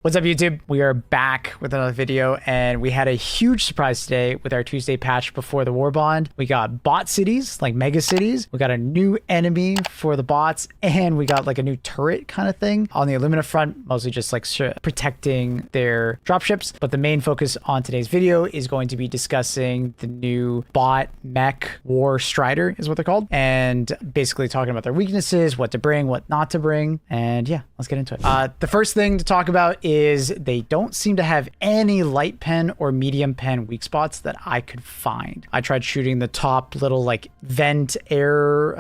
What's up, YouTube? We are back with another video, and we had a huge surprise today with our Tuesday patch before the war bond. We got bot cities, like mega cities. We got a new enemy for the bots, and we got like a new turret kind of thing on the Illumina front, mostly just like protecting their dropships. But the main focus on today's video is going to be discussing the new bot mech war strider is what they're called, and basically talking about their weaknesses, what to bring, what not to bring, and yeah, let's get into it. The first thing to talk about is they don't seem to have any light pen or medium pen weak spots that I could find. I tried shooting the top little like vent air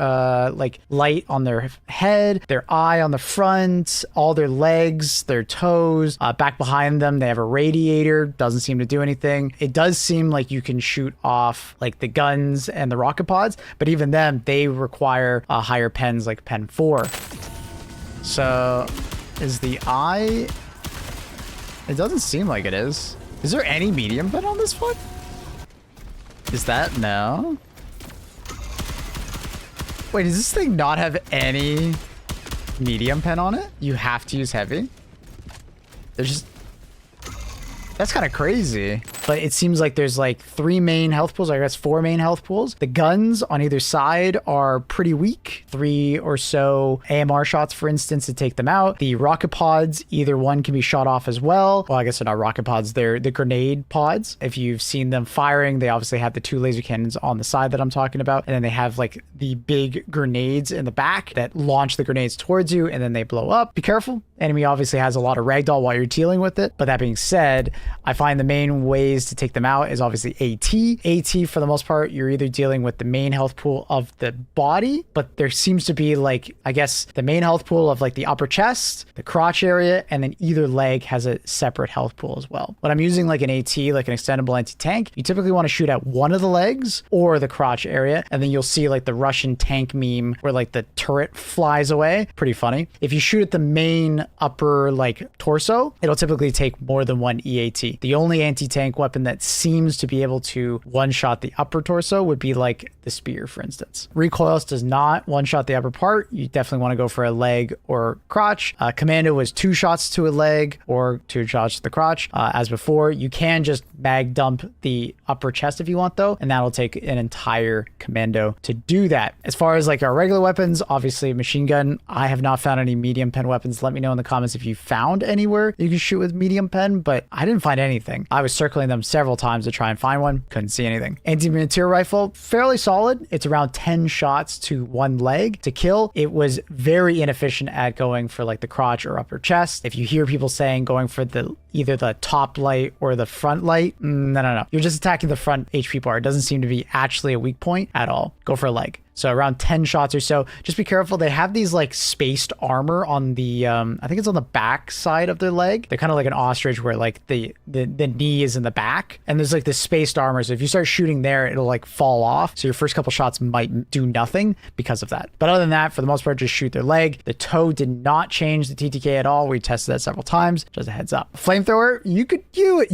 like light on their head, their eye on the front, all their legs, their toes, back behind them they have a radiator, doesn't seem to do anything. It does seem like you can shoot off like the guns and the rocket pods, but even them, they require higher pens like pen 4. So is the eye... It doesn't seem like it is. Is there any medium pen on this one? Is that no? Wait, does this thing not have any medium pen on it? You have to use heavy? There's just... That's kind of crazy. But it seems like there's like 3 main health pools, I guess 4 main health pools. The guns on either side are pretty weak. 3 or so AMR shots, for instance, to take them out. The rocket pods, either one can be shot off as well. Well, I guess they're not rocket pods, they're the grenade pods. If you've seen them firing, they obviously have the 2 laser cannons on the side that I'm talking about. And then they have like the big grenades in the back that launch the grenades towards you and then they blow up. Be careful. Enemy obviously has a lot of ragdoll while you're dealing with it. But that being said, I find the main ways to take them out is obviously AT. For the most part, you're either dealing with the main health pool of the body, but there seems to be like, I guess, the main health pool of like the upper chest, the crotch area, and then either leg has a separate health pool as well. When I'm using like an AT, like an extendable anti-tank, you typically want to shoot at one of the legs or the crotch area, and then you'll see like the Russian tank meme where like the turret flies away. Pretty funny. If you shoot at the main upper like torso, it'll typically take more than one EAT. The only anti-tank weapon that seems to be able to one-shot the upper torso would be like the spear, for instance. Recoils does not one-shot the upper part. You definitely want to go for a leg or crotch. Commando was 2 shots to a leg or 2 shots to the crotch. As before, you can just mag dump the upper chest if you want though, and that'll take an entire commando to do that. As far as like our regular weapons, obviously machine gun, I have not found any medium pen weapons. Let me know in the comments if you found anywhere you can shoot with medium pen, but I didn't find anything. I was circling them several times to try and find one, couldn't see anything. Anti-material rifle, fairly solid. It's around 10 shots to 1 leg to kill. It was very inefficient at going for like the crotch or upper chest. If you hear people saying going for the either the top light or the front light, no. You're just attacking the front HP bar. It doesn't seem to be actually a weak point at all. Go for a leg. So around 10 shots or so. Just be careful. They have these like spaced armor on the, I think it's on the back side of their leg. They're kind of like an ostrich where like the knee is in the back and there's like this spaced armor. So if you start shooting there, it'll like fall off. So your first couple shots might do nothing because of that. But other than that, for the most part, just shoot their leg. The toe did not change the TTK at all. We tested that several times. Just a heads up. Flamethrower, you could do it.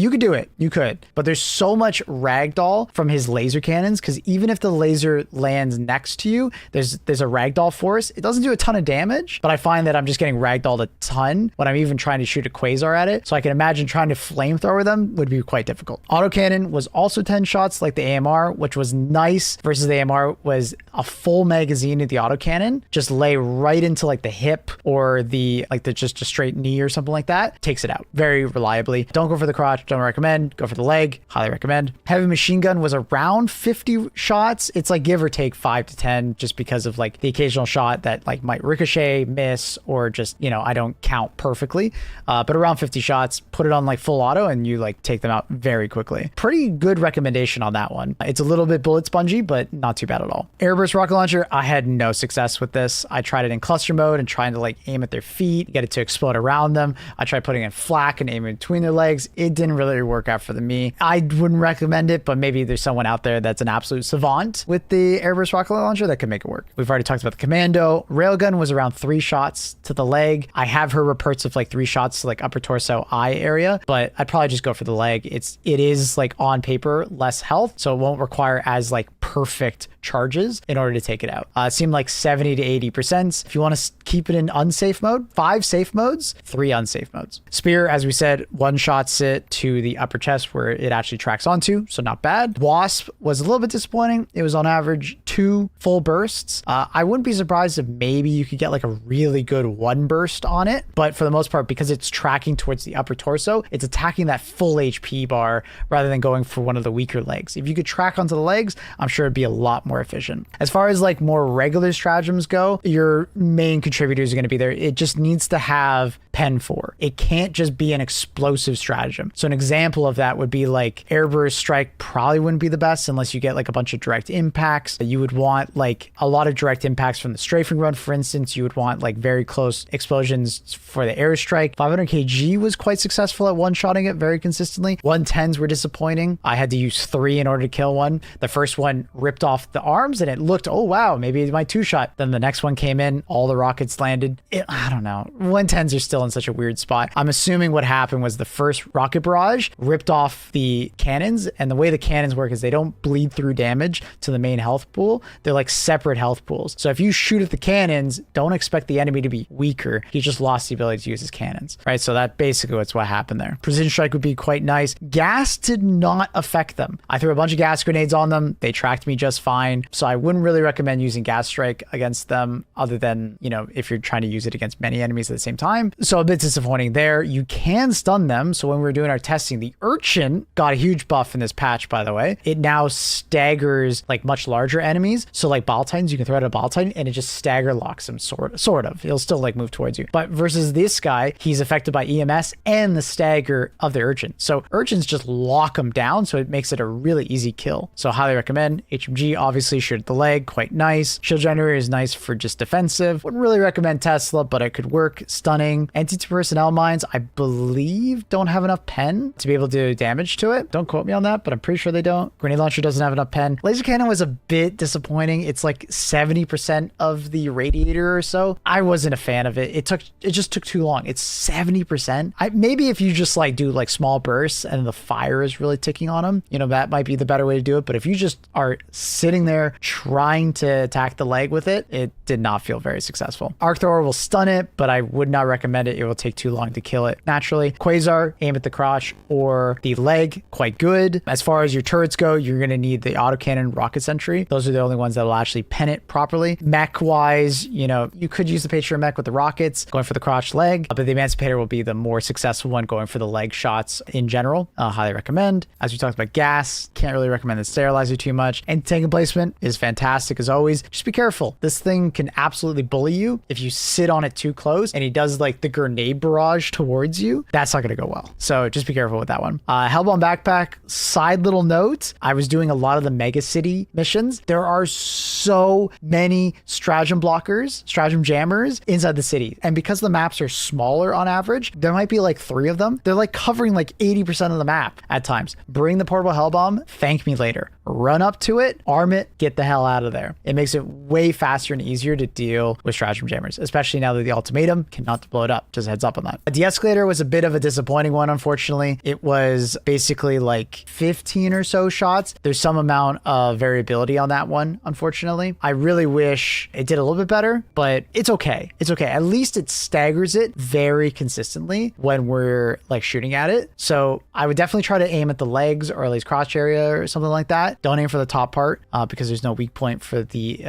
You could. But there's so much ragdoll from his laser cannons because even if the laser lands next to you, there's a ragdoll force. It doesn't do a ton of damage, but I find that I'm just getting ragdolled a ton when I'm even trying to shoot a quasar at it. So I can imagine trying to flamethrower them would be quite difficult. Autocannon was also 10 shots like the AMR, which was nice versus the AMR was a full magazine of the autocannon. Just lay right into like the hip or the like the just a straight knee or something like that. Takes it out very reliably. Don't go for the crotch. Don't recommend. Go for the leg. Highly recommend. Heavy machine gun was around 50 shots. It's like give or take 5 to 10 just because of like the occasional shot that like might ricochet, miss, or just, you know, I don't count perfectly. But around 50 shots, put it on like full auto and you like take them out very quickly. Pretty good recommendation on that one. It's a little bit bullet spongy, but not too bad at all. Airburst rocket launcher, I had no success with this. I tried it in cluster mode and trying to like aim at their feet, get it to explode around them. I tried putting in flak and aiming between their legs. It didn't really work out for me. I wouldn't recommend it, but maybe there's someone out there that's an absolute savant with the airburst rocket launcher, that could make it work. We've already talked about the commando. Railgun was around 3 shots to the leg. I have her reports of like 3 shots to like upper torso eye area, but I'd probably just go for the leg. It is like on paper less health, so it won't require as like perfect charges in order to take it out. It seemed like 70 to 80%. If you want to keep it in unsafe mode, 5 safe modes, 3 unsafe modes. Spear, as we said, 1 shots it to the upper chest where it actually tracks onto, so not bad. Wasp was a little bit disappointing. It was on average 2 full bursts. I wouldn't be surprised if maybe you could get like a really good 1 burst on it, but for the most part, because it's tracking towards the upper torso, it's attacking that full HP bar rather than going for one of the weaker legs. If you could track onto the legs, I'm sure it'd be a lot more efficient. As far as like more regular stratagems go, your main contributors are going to be there. It just needs to have pen 4. It can't just be an explosive stratagem. So an example of that would be like airburst strike probably wouldn't be the best unless you get like a bunch of direct impacts. You would want like a lot of direct impacts from the strafing run, for instance. You would want like very close explosions for the airstrike. 500 kg was quite successful at one-shotting it very consistently. 110s were disappointing. I had to use 3 in order to kill one. The first one ripped off the arms and it looked, oh wow, maybe it's my 2-shot. Then the next one came in, all the rockets landed. I don't know. 110s are still in such a weird spot. I'm assuming what happened was the first rocket barrage ripped off the cannons, and the way the cannons work is they don't bleed through damage to the main health pool. They're like separate health pools. So if you shoot at the cannons, don't expect the enemy to be weaker. He just lost the ability to use his cannons, right? So that basically what's what happened there. Precision strike would be quite nice. Gas did not affect them. I threw a bunch of gas grenades on them. They tracked me just fine. So I wouldn't really recommend using gas strike against them other than, you know, if you're trying to use it against many enemies at the same time. So a bit disappointing there. You can stun them. So when we were doing our testing, the urchin got a huge buff in this patch, by the way. It now staggers like much larger enemies. So like Bile Titans, you can throw out a Bile Titan and it just stagger locks him, sort of. He'll still like move towards you. But versus this guy, he's affected by EMS and the stagger of the urchin. So urchins just lock him down. So it makes it a really easy kill. So highly recommend. HMG obviously shoot at the leg, quite nice. Shield generator is nice for just defensive. Wouldn't really recommend Tesla, but it could work. Stunning. Anti-personnel mines, I believe, don't have enough pen to be able to do damage to it. Don't quote me on that, but I'm pretty sure they don't. Grenade launcher doesn't have enough pen. Laser cannon was a bit disappointing. It's like 70% of the radiator or so. I wasn't a fan of it. It just took too long. It's 70%. Maybe if you just like do like small bursts and the fire is really ticking on them, you know, that might be the better way to do it. But if you just are sitting there trying to attack the leg with it, it did not feel very successful. Arc thrower will stun it, but I would not recommend it. It will take too long to kill it naturally. Quasar, aim at the crotch or the leg, quite good. As far as your turrets go, you're going to need the autocannon rocket sentry. Those are the only ones that will actually pen it properly. Mech wise, you know, you could use the Patriot mech with the rockets going for the crotch leg, but the Emancipator will be the more successful one going for the leg shots in general. Highly recommend. As we talked about gas, can't really recommend the sterilizer too much. And tank emplacement is fantastic as always. Just be careful. This thing can absolutely bully you if you sit on it too close and he does like the grenade barrage towards you. That's not going to go well. So just be careful with that one. Hellbound backpack, side little note. I was doing a lot of the mega city missions. There are so many stratagem blockers, stratagem jammers inside the city. And because the maps are smaller on average, there might be like 3 of them. They're like covering like 80% of the map at times. Bring the portable hell bomb. Thank me later. Run up to it, arm it, get the hell out of there. It makes it way faster and easier to deal with stratagem jammers, especially now that the ultimatum cannot blow it up. Just a heads up on that. A de-escalator was a bit of a disappointing one, unfortunately. It was basically like 15 or so shots. There's some amount of variability on that one, unfortunately. I really wish it did a little bit better, but it's okay. It's okay. At least it staggers it very consistently when we're like shooting at it. So I would definitely try to aim at the legs or at least crotch area or something like that. Don't aim for the top part because there's no weak point for the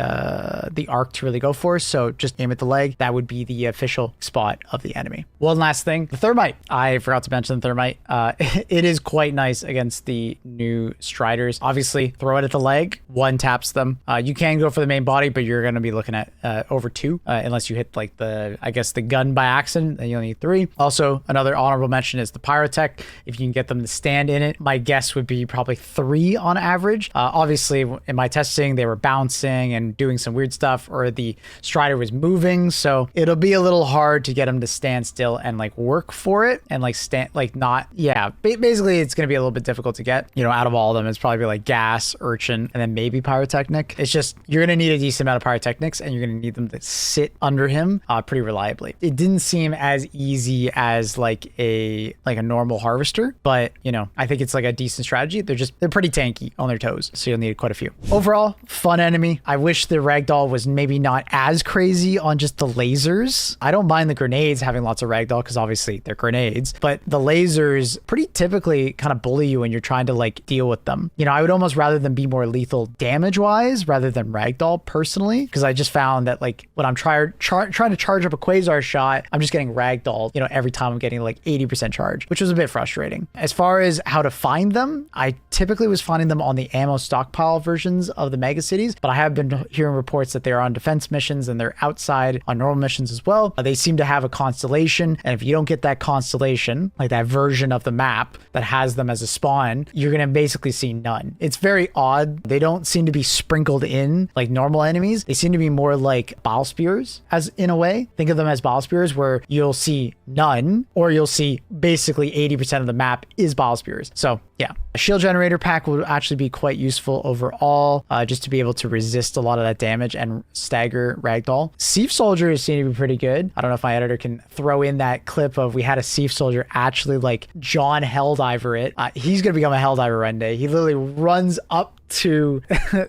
arc to really go for. So just aim at the leg. That would be the official spot of the enemy. One last thing, the thermite. I forgot to mention the thermite. It is quite nice against the new striders. Obviously, throw it at the leg. 1 taps them. You can go for the main body, but you're going to be looking at over 2 unless you hit like the gun by accident. Then you only need 3. Also, another honorable mention is the pyrotech. If you can get them to stand in it, my guess would be probably 3 on average. coverage. Obviously, in my testing, they were bouncing and doing some weird stuff, or the strider was moving. So it'll be a little hard to get them to stand still and like work for it and like stand like not. Yeah, basically, it's going to be a little bit difficult to get. You know, out of all of them, it's probably like gas, urchin, and then maybe pyrotechnic. It's just you're going to need a decent amount of pyrotechnics, and you're going to need them to sit under him pretty reliably. It didn't seem as easy as like a normal harvester, but you know, I think it's like a decent strategy. They're pretty tanky on their toes, so you'll need quite a few. Overall, fun enemy. I wish the ragdoll was maybe not as crazy on just the lasers. I don't mind the grenades having lots of ragdoll because obviously they're grenades, but the lasers pretty typically kind of bully you when you're trying to like deal with them. You know, I would almost rather them be more lethal damage wise rather than ragdoll personally, because I just found that like when I'm trying to charge up a quasar shot, I'm just getting ragdolled, you know, every time I'm getting like 80% charge, which was a bit frustrating. As far as how to find them, I typically was finding them on the ammo stockpile versions of the mega cities, but I have been hearing reports that they're on defense missions and they're outside on normal missions as well. They seem to have a constellation, and if you don't get that constellation, like that version of the map that has them as a spawn, you're gonna basically see none. It's very odd. They don't seem to be sprinkled in like normal enemies. They seem to be more like bile spears, as in a way. Think of them as bile spears, where you'll see none, or you'll see basically 80% of the map is bile spears. So yeah, a shield generator pack would actually be quite useful overall, just to be able to resist a lot of that damage and stagger ragdoll. SEAF soldiers seem to be pretty good. I don't know if my editor can throw in that clip of we had a SEAF soldier actually like John Helldiver it. He's gonna become a Helldiver one day. He literally runs up to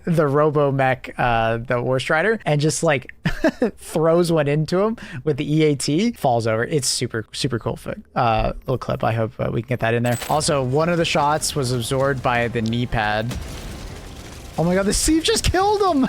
the robo mech, the war strider, and just like throws one into him with the EAT, falls over. It's super cool little clip. I hope we can get that in there. Also, one of the shots was absorbed by the knee pad. Oh my god, the SEAF just killed him.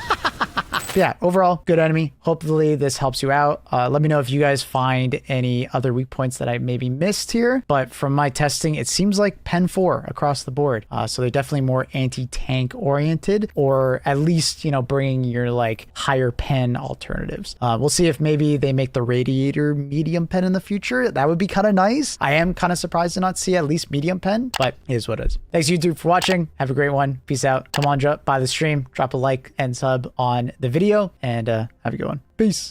Yeah, overall, good enemy. Hopefully this helps you out. Let me know if you guys find any other weak points that I maybe missed here. But from my testing, it seems like Pen 4 across the board. So they're definitely more anti-tank oriented, or at least, you know, bringing your like higher pen alternatives. We'll see if maybe they make the radiator medium pen in the future. That would be kind of nice. I am kind of surprised to not see at least medium pen, but it is what it is. Thanks YouTube for watching. Have a great one. Peace out. Come on, by the stream, drop a like and sub on the video, and have a good one. Peace.